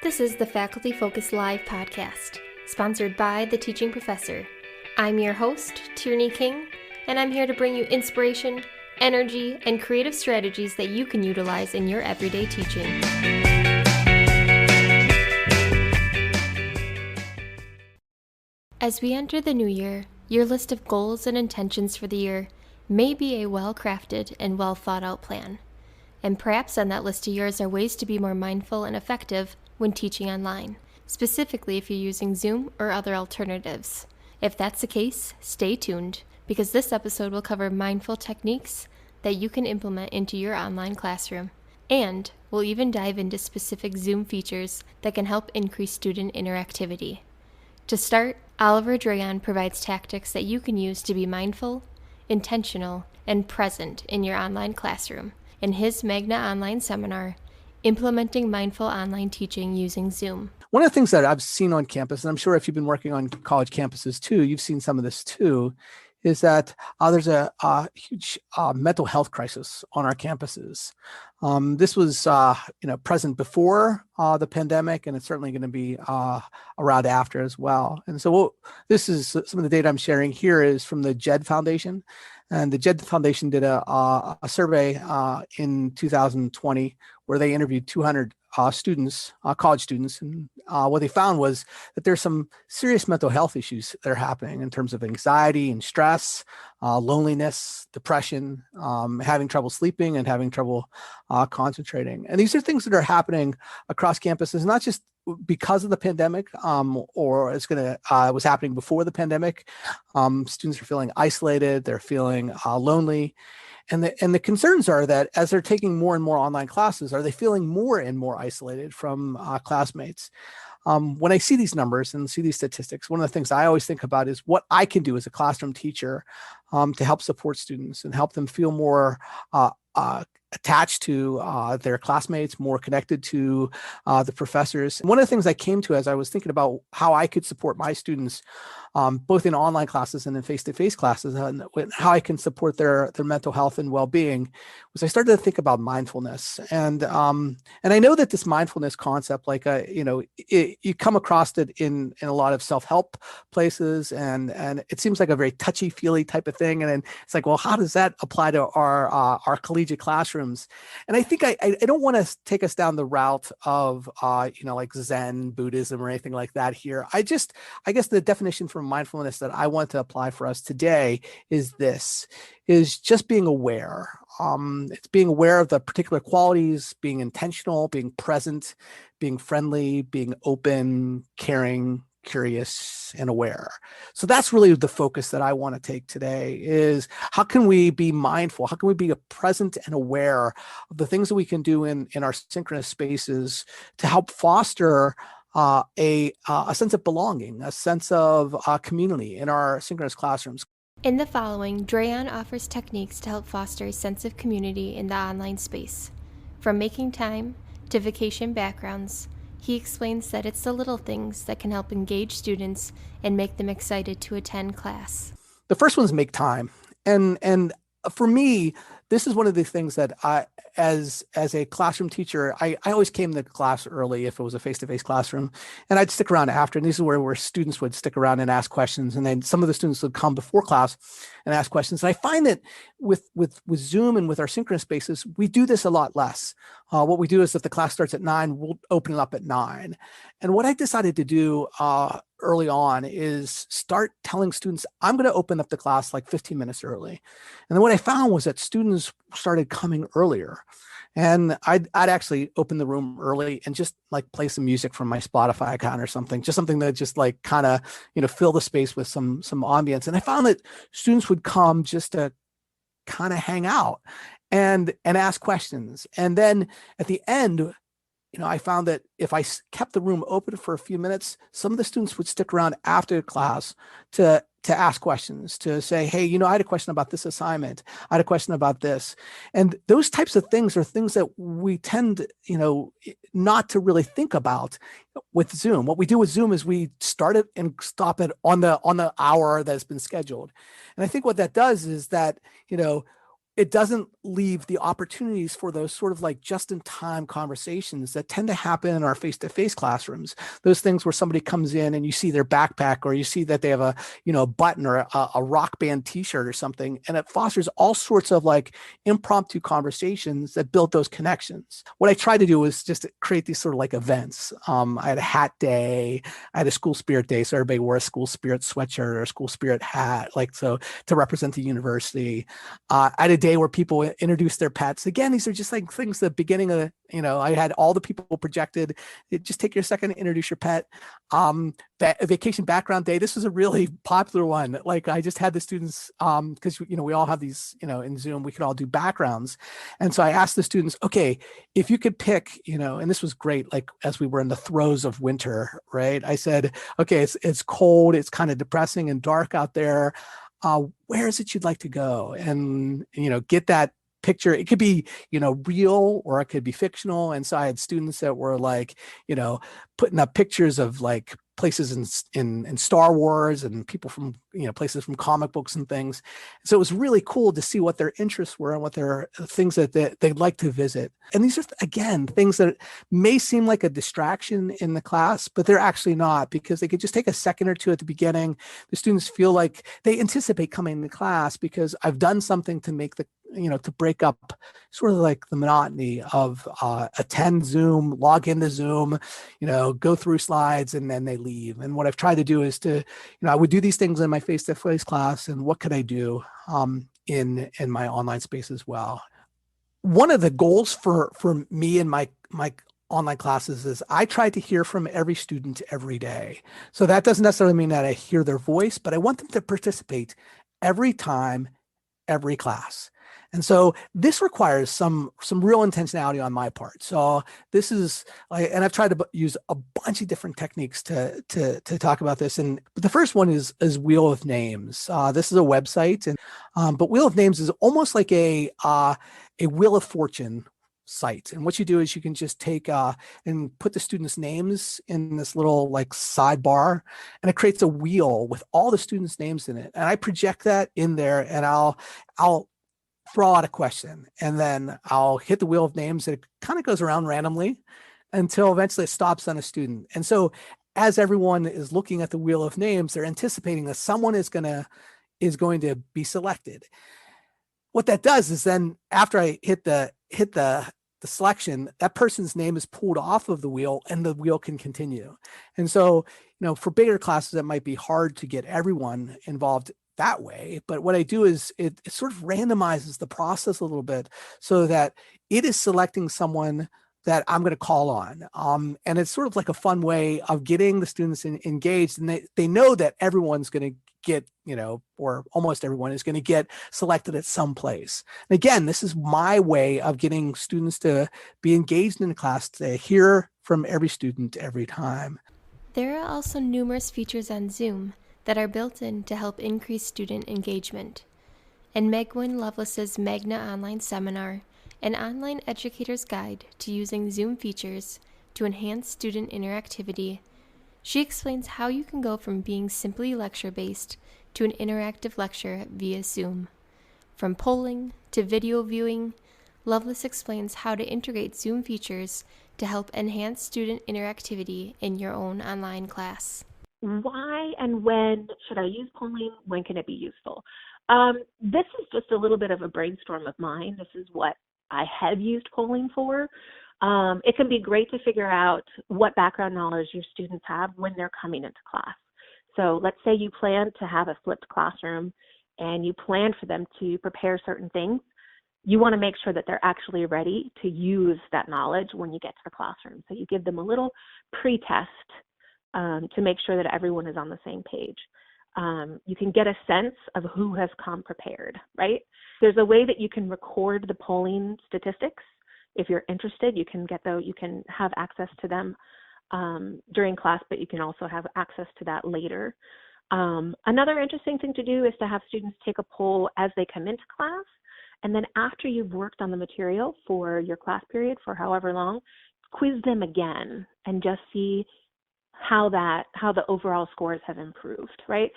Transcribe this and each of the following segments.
This is the Faculty Focus Live podcast, sponsored by The Teaching Professor. I'm your host, Tierney King, and I'm here to bring you inspiration, energy, and creative strategies that you can utilize in your everyday teaching. As we enter the new year, your list of goals and intentions for the year may be a well-crafted and well-thought-out plan. And perhaps on that list of yours are ways to be more mindful and effective when teaching online, specifically if you're using Zoom or other alternatives. If that's the case, stay tuned, because this episode will cover mindful techniques that you can implement into your online classroom. And we'll even dive into specific Zoom features that can help increase student interactivity. To start, Oliver Drayon provides tactics that you can use to be mindful, intentional, and present in your online classroom in his Magna online seminar, Implementing Mindful Online Teaching Using Zoom. One of the things that I've seen on campus, and I'm sure if you've been working on college campuses too, you've seen some of this too, is that there's a huge mental health crisis on our campuses. This was present before the pandemic, and it's certainly going to be around after as well. And so this is some of the data I'm sharing here is from the JED Foundation. And the JED Foundation did a survey in 2020 where they interviewed 200 students, college students, and what they found was that there's some serious mental health issues that are happening in terms of anxiety and stress, loneliness, depression, having trouble sleeping, and having trouble concentrating. And these are things that are happening across campuses, not just because of the pandemic, or it was happening before the pandemic. Students are feeling isolated, they're feeling lonely. And the concerns are that as they're taking more and more online classes, are they feeling more and more isolated from classmates? When I see these numbers and see these statistics, one of the things I always think about is what I can do as a classroom teacher to help support students and help them feel more attached to their classmates, more connected to the professors. One of the things I came to as I was thinking about how I could support my students, both in online classes and in face-to-face classes, and how I can support their mental health and well-being, was I started to think about mindfulness. And I know that this mindfulness concept, you come across it in a lot of self-help places, and it seems like a very touchy-feely type of thing. And then it's like, well, how does that apply to our collegiate classrooms? And I think I don't want to take us down the route of like Zen Buddhism or anything like that here. I guess the definition for mindfulness that I want to apply for us today is just being aware. It's being aware of the particular qualities, being intentional, being present, being friendly, being open, caring, curious, and aware. So that's really the focus that I want to take today is how can we be mindful? How can we be present and aware of the things that we can do in our synchronous spaces to help foster a sense of belonging, a sense of community in our synchronous classrooms. In the following, Drayon offers techniques to help foster a sense of community in the online space. From making time to vacation backgrounds, he explains that it's the little things that can help engage students and make them excited to attend class. The first one is make time. And for me, this is one of the things that I, as a classroom teacher, I always came to class early if it was a face-to-face classroom, and I'd stick around after. And this is where students would stick around and ask questions. And then some of the students would come before class and ask questions. And I find that with Zoom and with our synchronous spaces, we do this a lot less. What we do is if the class starts at 9, we'll open it up at 9. And what I decided to do early on is start telling students, I'm going to open up the class like 15 minutes early. And then what I found was that students started coming earlier. And I'd actually open the room early and just like play some music from my Spotify account or something, just something that just like kind of, fill the space with some ambience. And I found that students would come just to kind of hang out and ask questions. And then at the end, I found that if I kept the room open for a few minutes, some of the students would stick around after class to ask questions, to say, hey, I had a question about this assignment. I had a question about this. And those types of things are things that we tend, not to really think about with Zoom. What we do with Zoom is we start it and stop it on the hour that's been scheduled. And I think what that does is that, it doesn't leave the opportunities for those sort of like just-in-time conversations that tend to happen in our face-to-face classrooms. Those things where somebody comes in and you see their backpack, or you see that they have a button or a rock band T-shirt or something, and it fosters all sorts of like impromptu conversations that build those connections. What I tried to do was just create these sort of like events. I had a hat day, I had a school spirit day, so everybody wore a school spirit sweatshirt or a school spirit hat, like so to represent the university. I had a day where people introduced their pets. Again, these are just like things, the beginning of, I had all the people projected. Just take your second to introduce your pet. Vacation background day. This was a really popular one. Like I just had the students, because, we all have these, in Zoom, we could all do backgrounds. And so I asked the students, okay, if you could pick, and this was great, like as we were in the throes of winter, right? I said, okay, it's cold, it's kind of depressing and dark out there. Where is it you'd like to go? And, get that picture. It could be, real, or it could be fictional. And so I had students that were like, putting up pictures of like places in Star Wars, and people from, places from comic books and things. So it was really cool to see what their interests were and what their things that they'd like to visit. And these are, again, things that may seem like a distraction in the class, but they're actually not, because they could just take a second or two at the beginning. The students feel like they anticipate coming to class because I've done something to make to break up sort of like the monotony of attend Zoom, log into Zoom, go through slides, and then they leave. And what I've tried to do is to, I would do these things in my face-to-face class, and what could I do in my online space as well. One of the goals for me and my online classes is I try to hear from every student every day. So that doesn't necessarily mean that I hear their voice, but I want them to participate every time, every class. And so this requires some real intentionality on my part. So this is like, and I've tried to use a bunch of different techniques to talk about this. And the first one is Wheel of Names. This is a website, and but Wheel of Names is almost like a Wheel of Fortune site. And what you do is you can just take and put the students' names in this little like sidebar, and it creates a wheel with all the students' names in it. And I project that in there, and I'll throw out a question, and then I'll hit the Wheel of Names, and it kind of goes around randomly until eventually it stops on a student. And so as everyone is looking at the Wheel of Names, they're anticipating that someone is going to be selected. What that does is then after I hit the selection, that person's name is pulled off of the wheel, and the wheel can continue. And so, for bigger classes, it might be hard to get everyone involved that way. But what I do is it sort of randomizes the process a little bit, so that it is selecting someone that I'm going to call on. And it's sort of like a fun way of getting the students engaged, and they know that everyone's going to get, or almost everyone is going to get selected at some place. And again, this is my way of getting students to be engaged in the class, to hear from every student every time. There are also numerous features on Zoom that are built in to help increase student engagement. In Megwin Lovelace's Magna online seminar, An Online Educator's Guide to Using Zoom Features to Enhance Student Interactivity, she explains how you can go from being simply lecture-based to an interactive lecture via Zoom. From polling to video viewing, Lovelace explains how to integrate Zoom features to help enhance student interactivity in your own online class. Why and when should I use polling? When can it be useful? This is just a little bit of a brainstorm of mine. This is what I have used polling for. It can be great to figure out what background knowledge your students have when they're coming into class. So let's say you plan to have a flipped classroom and you plan for them to prepare certain things. You want to make sure that they're actually ready to use that knowledge when you get to the classroom. So you give them a little pre-test to make sure that everyone is on the same page. You can get a sense of who has come prepared, right? There's a way that you can record the polling statistics. If you're interested, you can have access to them during class, but you can also have access to that later. Another interesting thing to do is to have students take a poll as they come into class, and then after you've worked on the material for your class period for however long, quiz them again and just see how the overall scores have improved, right?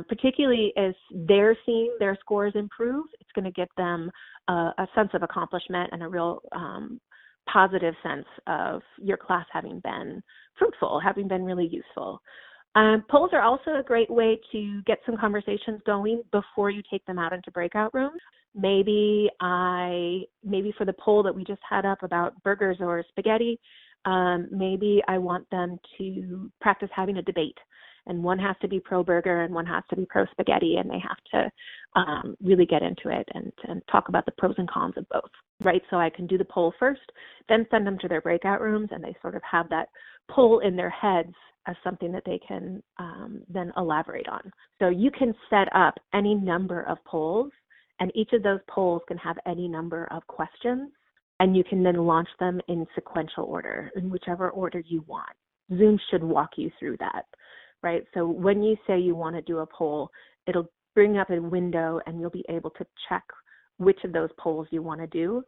Particularly as they're seeing their scores improve, it's going to get them a sense of accomplishment and a real positive sense of your class having been fruitful, having been really useful. Polls are also a great way to get some conversations going before you take them out into breakout rooms. Maybe for the poll that we just had up about burgers or spaghetti, maybe I want them to practice having a debate. And one has to be pro-burger and one has to be pro-spaghetti, and they have to really get into it and talk about the pros and cons of both, right? So I can do the poll first, then send them to their breakout rooms, and they sort of have that poll in their heads as something that they can then elaborate on. So you can set up any number of polls, and each of those polls can have any number of questions, and you can then launch them in sequential order, in whichever order you want. Zoom should walk you through that. Right? So when you say you want to do a poll, it'll bring up a window and you'll be able to check which of those polls you want to do.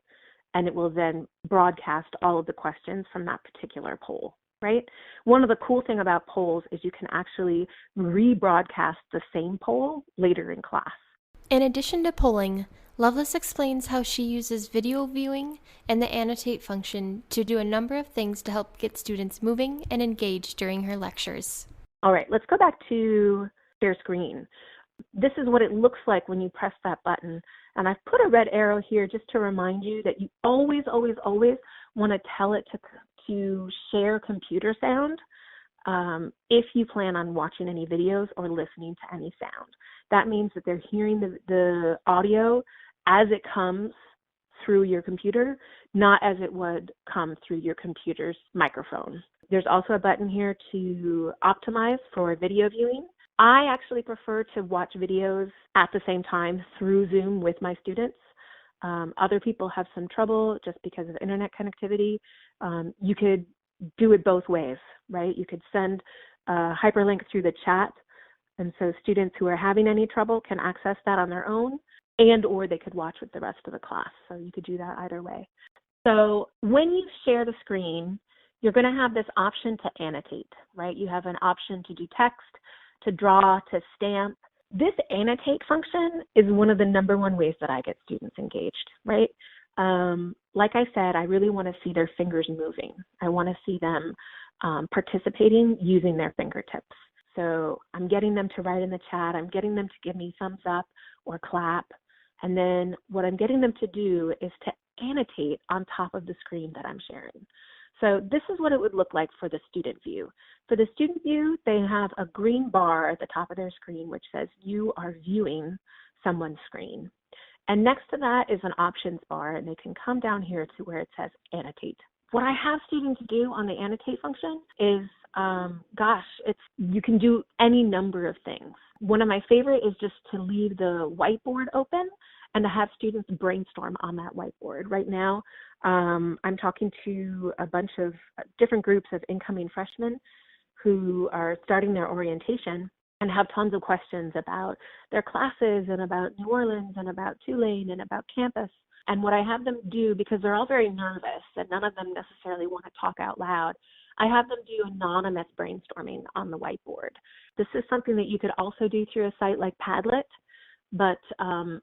And it will then broadcast all of the questions from that particular poll, right? One of the cool things about polls is you can actually rebroadcast the same poll later in class. In addition to polling, Loveless explains how she uses video viewing and the annotate function to do a number of things to help get students moving and engaged during her lectures. All right, let's go back to share screen. This is what it looks like when you press that button. And I've put a red arrow here just to remind you that you always, always, always want to tell it to share computer sound if you plan on watching any videos or listening to any sound. That means that they're hearing the audio as it comes through your computer, not as it would come through your computer's microphone. There's also a button here to optimize for video viewing. I actually prefer to watch videos at the same time through Zoom with my students. Other people have some trouble just because of internet connectivity. You could do it both ways, right? You could send a hyperlink through the chat, and so students who are having any trouble can access that on their own, and or they could watch with the rest of the class. So you could do that either way. So when you share the screen, you're going to have this option to annotate, right? You have an option to do text, to draw, to stamp. This annotate function is one of the number one ways that I get students engaged, right? Like I said, I really want to see their fingers moving. I want to see them participating using their fingertips. So I'm getting them to write in the chat. I'm getting them to give me thumbs up or clap. And then what I'm getting them to do is to annotate on top of the screen that I'm sharing. So this is what it would look like for the student view. For the student view, they have a green bar at the top of their screen which says you are viewing someone's screen. And next to that is an options bar, and they can come down here to where it says annotate. What I have students do on the annotate function is, you can do any number of things. One of my favorite is just to leave the whiteboard open and to have students brainstorm on that whiteboard. Right now, I'm talking to a bunch of different groups of incoming freshmen who are starting their orientation and have tons of questions about their classes and about New Orleans and about Tulane and about campus. And what I have them do, because they're all very nervous and none of them necessarily want to talk out loud, I have them do anonymous brainstorming on the whiteboard. This is something that you could also do through a site like Padlet, but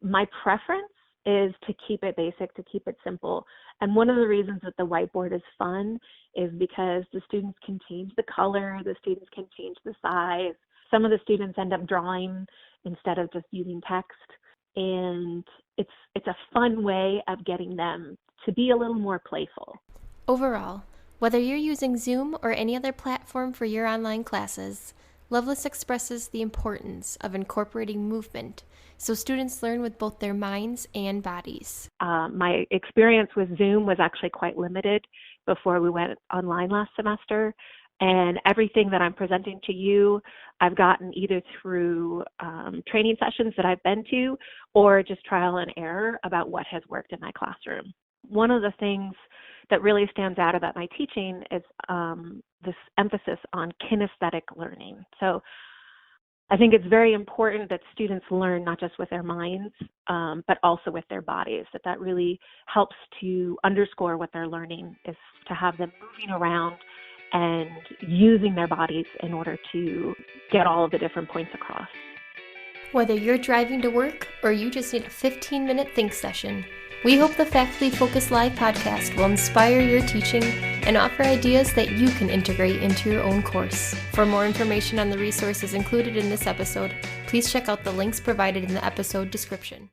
my preference is to keep it basic, to keep it simple. And one of the reasons that the whiteboard is fun is because the students can change the color, the students can change the size. Some of the students end up drawing instead of just using text. And it's a fun way of getting them to be a little more playful. Overall, whether you're using Zoom or any other platform for your online classes, Loveless expresses the importance of incorporating movement so students learn with both their minds and bodies. My experience with Zoom was actually quite limited before we went online last semester. And everything that I'm presenting to you, I've gotten either through training sessions that I've been to or just trial and error about what has worked in my classroom. One of the things that really stands out about my teaching is this emphasis on kinesthetic learning. So I think it's very important that students learn not just with their minds, but also with their bodies, that really helps to underscore what they're learning is to have them moving around and using their bodies in order to get all of the different points across. Whether you're driving to work or you just need a 15-minute think session, we hope the Faculty Focus Live podcast will inspire your teaching and offer ideas that you can integrate into your own course. For more information on the resources included in this episode, please check out the links provided in the episode description.